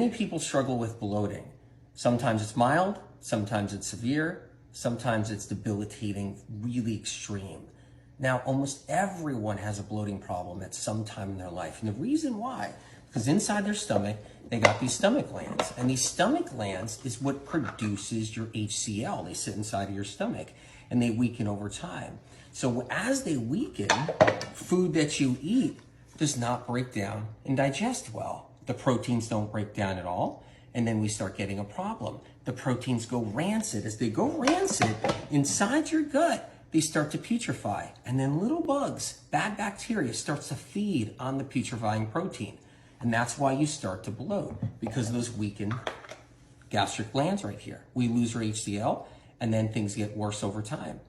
many people struggle with bloating. Sometimes it's mild, sometimes it's severe, sometimes it's debilitating, really extreme. Now, almost everyone has a bloating problem at some time in their life. And the reason why, because inside their stomach, they got these stomach glands. And these stomach glands is what produces your HCl. They sit inside of your stomach and they weaken over time. So as they weaken, food that you eat does not break down and digest well. The proteins don't break down at all. And then we start getting a problem. The proteins go rancid. As they go rancid, inside your gut, they start to putrefy. And then little bugs, bad bacteria, starts to feed on the putrefying protein. And that's why you start to bloat, because of those weakened gastric glands right here. We lose our HCl, and then things get worse over time.